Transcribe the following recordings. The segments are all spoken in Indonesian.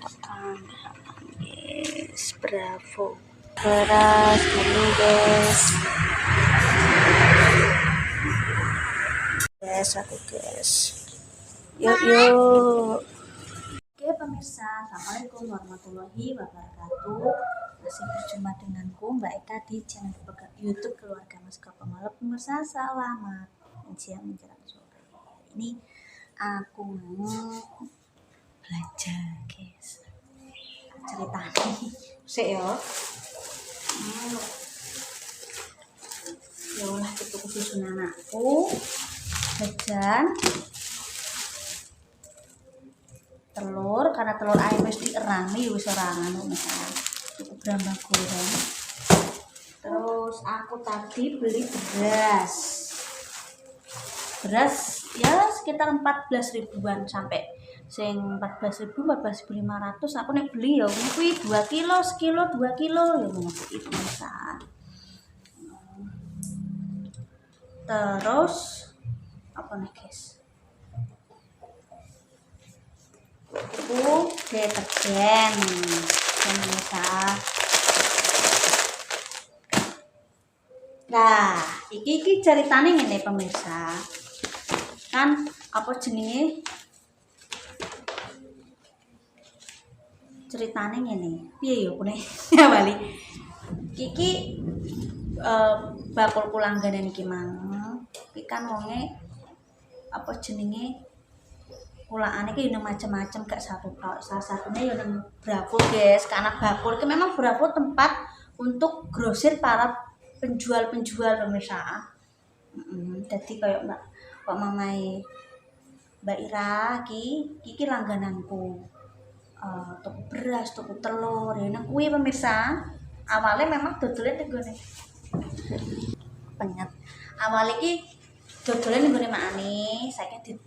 Yes, bravo. Beras dulu guys. Satu guys. Yuk. Oke pemirsa, assalamualaikum warahmatullahi wabarakatuh. Masih berjumpa denganku Mbak Eka di channel YouTube Keluarga Mas Pembalap. Pemirsa, selamat siang menjelang sore. Ini aku mau belajar guys. Ceritanya sik yo. Ya ulah itu susunan aku. Jajan telur, karena telur ayam wis dierami wis ora anu misalnya cukup berambah goreng. Terus aku tadi beli beras ya sekitar 14 ribuan sampai sing 14.000 14.500 aku nek beli ya kuwi 2 kilo, sekilo 2 kilo ya ngono itu bisa. Terus apa nih guys? Itu deterjen pemirsa. Nah, iki ceritane ngene pemirsa. Kan apa jenenge? Ceritane ngene. Piye yo kene bali. Iki bakulku langganan iki mang. Iki kan wonge apa jenenge? Kulaane iki yo macam-macam gak satu tok. Salah satunya yo nang Bravo guys. Karena bakul iki memang Bravo tempat untuk grosir para penjual-penjual pemirsa. Jadi kayak Mbak Mamai Mbak Ira iki langgananku. Tuku beras, tuku telur, ya nang kuwi pemirsa. Awalnya memang dodolan ning gone penyet. Awalnya iki dodolan ning gone makane, saiki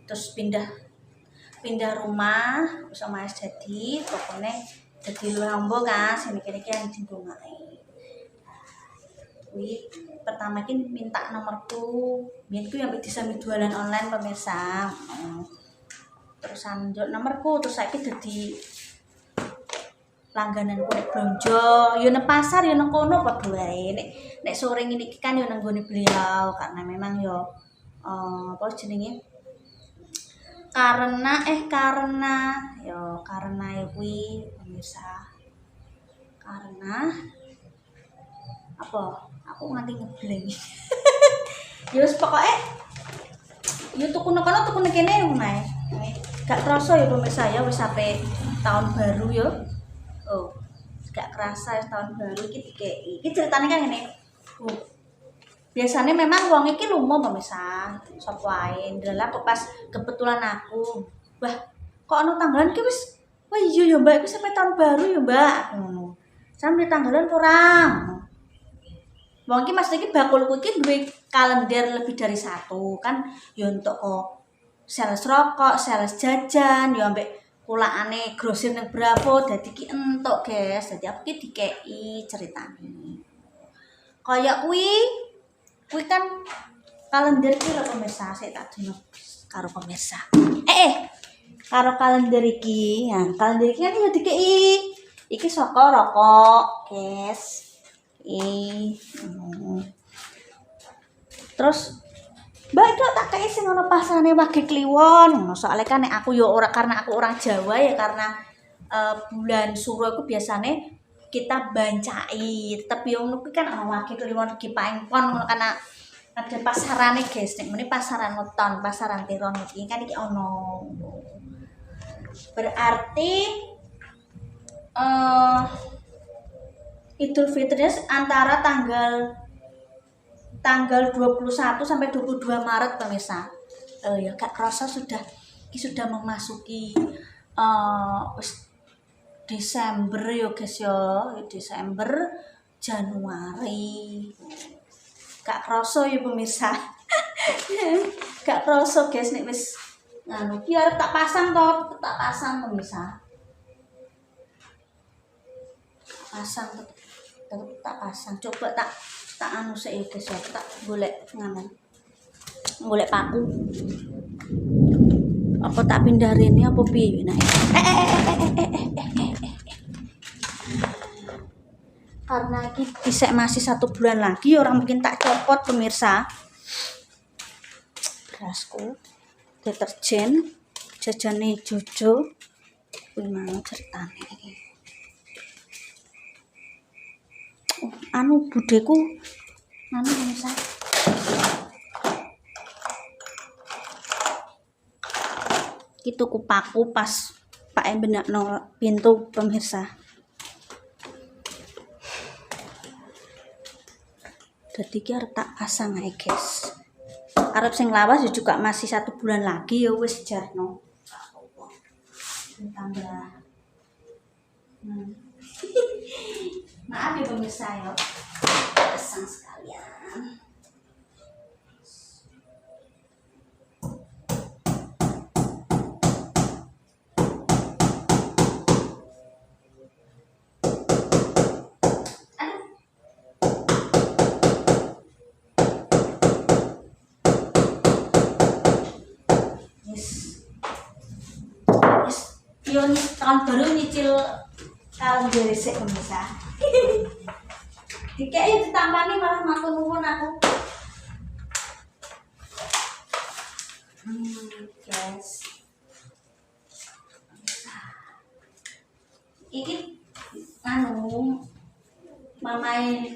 terus pindah rumah, wis omahe jadi, pokoknya jadi lombo kan, sing iki yang dinggongae. Kuwi pertama iki minta nomorku, biyen ku yang bisa jualan online pemirsa. Terusan njuk nomorku terus saiki dadi langgananku nek blonjo yo nang pasar yo nang kono padha wae. Nek sore ngene iki kan yo nang gone beliau karena memang yo apa jenenge karena yo kuwi pemirsa. Karena apa aku nganti ngebleng. Yo wis pokoke yo tuku nang kono tuku nang kene ngono. Gak kerasa ya pemirsa ya wis sampai tahun baru ya. Oh, gak kerasa ya tahun baru iki dikeki. Iki ceritane kan ngene. Biasanya memang wong iki lumo pemirsa. Sapa wae ndelok kok pas kebetulan aku. Wah, kok ana tanggalan iki wis. Wah iya ya Mbak, iki sampai tahun baru ya Mbak. Ngono. Sampai tanggalan kurang. Wong iki Mas iki bakulku iki duwe kalender lebih dari satu kan ya untuk kok sales rokok, sales jajan, ya ambek kulakane grosir ning Bravo, dadi ki entuk, guys. Dadi aku ki dikeki ceritane. Kaya kuwi kan kalender ki lho pemirsa, sik tak dino karo pemirsa. Karo kalender iki. Ya, kalender iki kan yo dikeki. Iki saka rokok, guys. Terus Mbak kok tak kei sing ono pasane wage kliwon. Soalnya kan nek aku yo ora karena aku orang Jawa ya karena bulan Suro iku biasane kita bancai. Tapi yo ngono kan ono wage kliwon iki paengkon ngono kan ada pasarane guys. Nek mene pasaran weton, pasaran Tiron iki kan iki ono. Berarti Idul Fitri antara tanggal 21 sampai 22 Maret pemirsa. Ya gak kerasa sudah memasuki Desember yo guys yo. Desember, Januari. Gak kerasa ya pemirsa. Gak kerasa guys nek wis nganu ki arep tak pasang pemirsa. Tak pasang. Coba tak anu sik guys ya, tak golek paku. Apa tak pindah rene apa piye nah. karena ini bisa masih 1 bulan lagi, orang mungkin tak copot pemirsa. Berasku, deterjen, jajane Jojo, kuwi mau ceritane. Anu budeku, anu pemirsa. Itu kupaku pas Pak benakno pintu pemirsa. Jadi ki arep tak pasang ae guys. Arep sing lawas juga masih 1 bulan lagi ya wis jarno. Tambah. Maaf ya pemirsa ya. Pasang sekalian. Yo tahun baru nyicil kalender resik pemirsa. Dikek ditampani malah matur nuwun aku. Guys. Iki anu mamae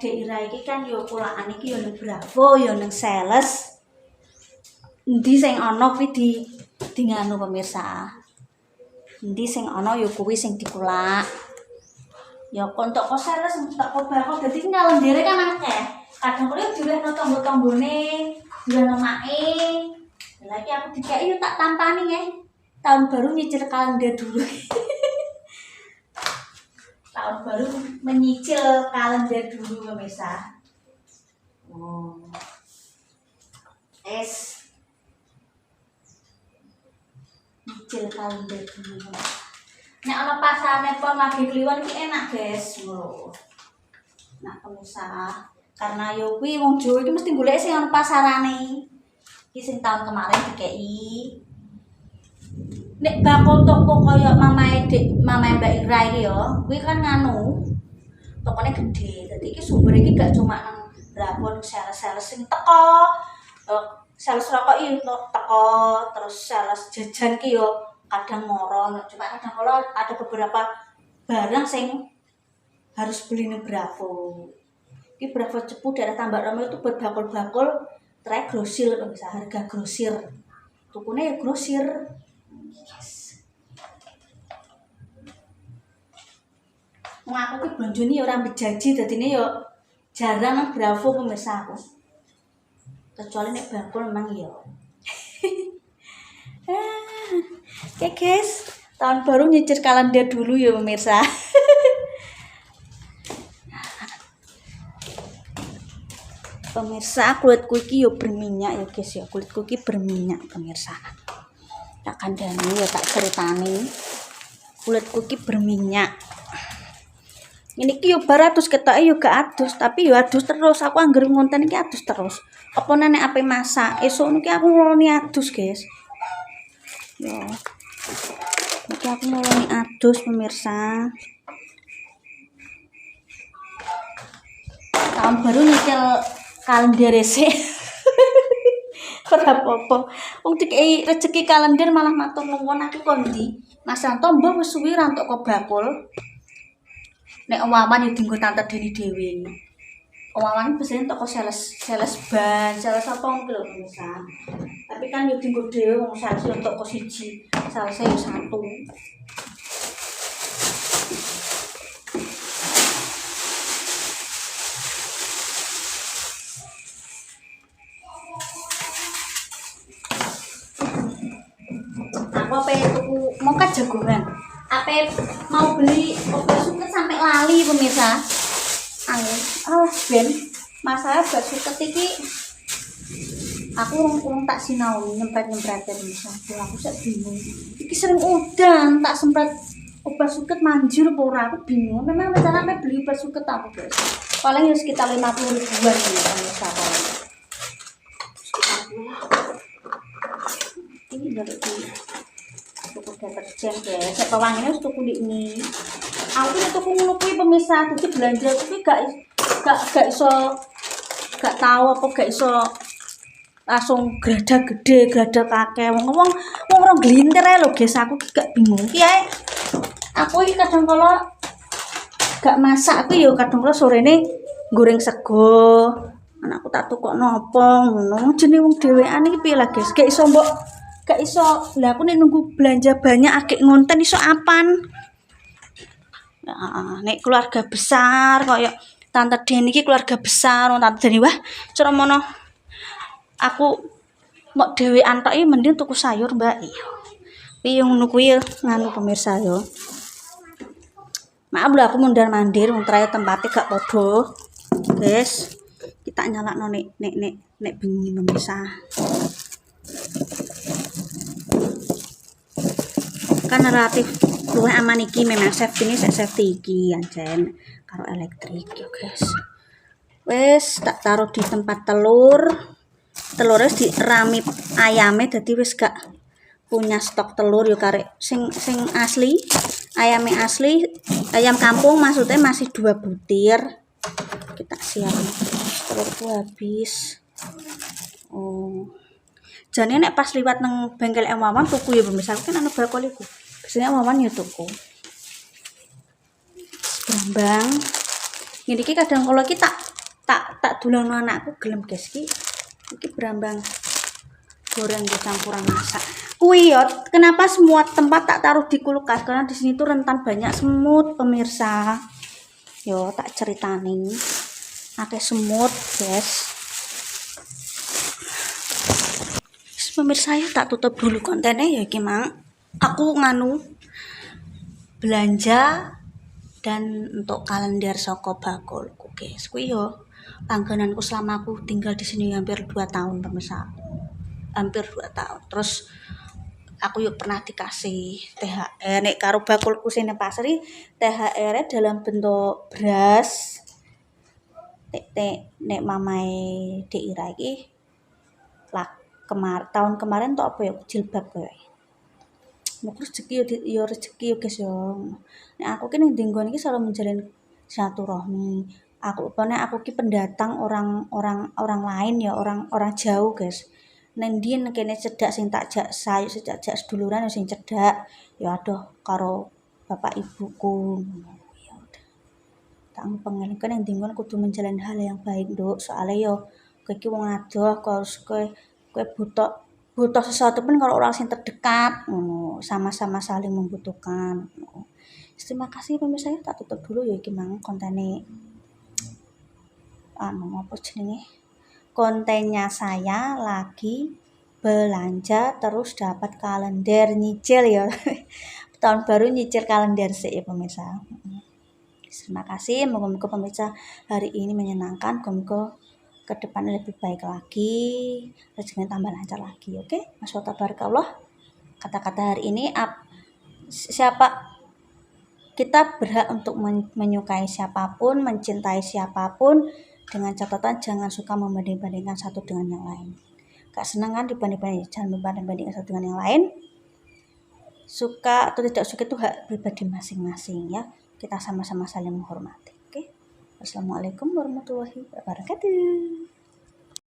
Dek Ira iki kan yo kulaan iki yo ning Bravo yo ning sales. Endi sing ana kuwi di nganu pemirsa. Endi sing ana ya kuwi sing dikulak. Ya kok toko sales toko bakal dadi kalendere kan akeh. Kadang kuwi diwehno tombol-tombone, diwehno make. Lah iki aku dikeki yo tak tampani nggih. Tahun baru nyicil kalender dulu. Tahun baru menyicil kalender dulu pemirsa. Oh. Nyicil kalender dulu. Nek ana pasane pon lagi kliwon iki enak, guys. Lho. Nah, pemirsa, karena yo kuwi wong Jawa iki mesti golek sing ana pasarane. Iki sing tahun kemarin dikeki. Nek bakul toko kaya mamae Mbak Ira iki yo, kuwi kan nganu. Tokone gede. Dadi iki sumber iki gak cuma nang Brabon sales-sales sing teko. Sales rokok iki teko, terus sales jajan ki yo kadang moro, cuma kadang kalau ada beberapa barang sing harus beli ning Bravo. Iki Bravo Cepu daerah Tambak Rama itu buat bakul-bakul trek grosir bisa harga grosir. Tukune ya grosir. Yes. Wong aku ki blonjone ya ora bejaji dadine ya jarang nang Bravo pemirsa aku. Kecuali nek bakul memang ya. Oke guys, tahun baru nyicil kalender dulu ya pemirsa. Pemirsa, kulitku iki yo berminyak ya guys ya. Kulitku iki berminyak pemirsa. Tak kandhani ya tak ceritani. Kulitku iki berminyak. Ini ki yo bar adus ketoke yo gak adus, tapi yo adus terus. Aku anggere ngonten iki adus terus. Apa nenek ape masak, esuk niki aku ngeloni adus, guys. Yo. Niki aku ngeloni adus pemirsa. Tahun baru nyicil kalender resik. Ora apa-apa. Wong dikei rezeki kalender malah matur nuwun aku kon ndi. Mas Santo mbah wis suwi ra entuk kok bakul. Nek owawan yo dienggo tante Deni dhewe. Owawan biasane toko sales ban, sales apa ngono lho pemirsa. Tapi kan yo dienggo dhewe wong sales yo toko siji, sales yo 1. Aku apa tuku mau ka jagongan. Apa mau beli obat suket sampai lali pemirsa. Ben masalah obat suket iki aku urung tak sinau nyempret-nyempret pemirsa. Aku sak bingung. Iki sering udan tak semprot obat suket manjur apa ora aku bingung. Memang rencananya beli obat suket aku guys. Paling ya sekitar 50 ribuan ya pemirsa. Ini dari tuku deterjen guys. Pewanginya harus tuku ini. Aku tuku ngono kuwi pemirsa, dadi belanja kuwi gak iso gak tahu apa gak iso langsung gradak gede, gradak akeh. Wong ora glintir ae lho, guys. Aku gak bingung. Ki ae. Aku iki kadang kala gak masak aku ya kadang kala sorene goreng sego. Anakku tak tukokno apa ngono. Jenenge wong dhewean iki piye lah, guys? Gak iso mbok gak iso. Lah aku nek nunggu belanja banyak akeh ngonten iso apan. Nah, nek keluarga besar kaya Tante Deni iki keluarga besar, Tante Deni wah cara mono aku mau dhewean tok iki mending tuku sayur, Mbak. Iya. Piye ngono kuwi nganu pemirsa yo. Maaf lho aku mondar-mandir wong trae tempate gak padha. Guys, kita nyalakno nek bengi pemirsa. Kan relatif luwih aman iki memang safety iki anjen karo elektrik ya guys. Wes tak taruh di tempat telurnya dirami ayame dadi wis gak punya stok telur yo karek sing asli ayame asli ayam kampung maksudnya masih 2 butir kita siap telurku habis. Jane nek pas liwat nang bengkel Wawan tuku ya pemirsa kan ana bakul iku biasanya Wawan ya tuku Brambang ini iki kadang kalau kita tak dulangno anakku gelem guys iki Brambang goreng di campuran masak kuwi yo kenapa semua tempat tak taruh di kulkas karena di sini tuh rentan banyak semut pemirsa yo tak ceritani akeh semut guys pemirsa ya tak tutup dulu kontennya ya gimana aku nganu belanja dan untuk kalender soko bakulku guys kuwi yo langgananku selama aku tinggal di sini hampir 2 tahun pemirsa hampir 2 tahun terus aku yuk pernah dikasih THR nek karo bakulku sini pasri THR dalam bentuk beras nek mamae Deira iki tahun kemarin tuh apa ya jilbab kowe mau rezeki yo rezeki yo guys yo nek aku ki ning dinggon iki selalu menjalin silaturahmi aku ki pendatang orang lain ya orang jauh guys neng dien kene cedak sing tak jak sayu sejak seduluran sing cedak ya adoh karo bapak ibuku ya udah tak pengen kan yang dinggon kudu menjalin hal yang baik nduk soalnya yo kowe iki wong adoh kowe butuh sesuatu pun kalau orang sing terdekat sama-sama saling membutuhkan terima kasih pemirsa tak tutup dulu ya iki mang kontene apa jenenge kontennya saya lagi belanja terus dapat kalender nyicil ya tahun baru nyicil kalender sih ya pemirsa terima kasih moga-moga pemirsa hari ini menyenangkan moga ke depannya lebih baik lagi rezekinya tambah lancar lagi oke Masya tabarakallah kata-kata hari ini siapa kita berhak untuk menyukai siapapun mencintai siapapun dengan catatan jangan suka membanding-bandingkan satu dengan yang lain. Gak senang kan dibanding-bandingkan, jangan membanding-bandingkan satu dengan yang lain. Suka atau tidak suka itu hak pribadi masing-masing ya. Kita sama-sama saling menghormati. Oke. Wassalamualaikum warahmatullahi wabarakatuh.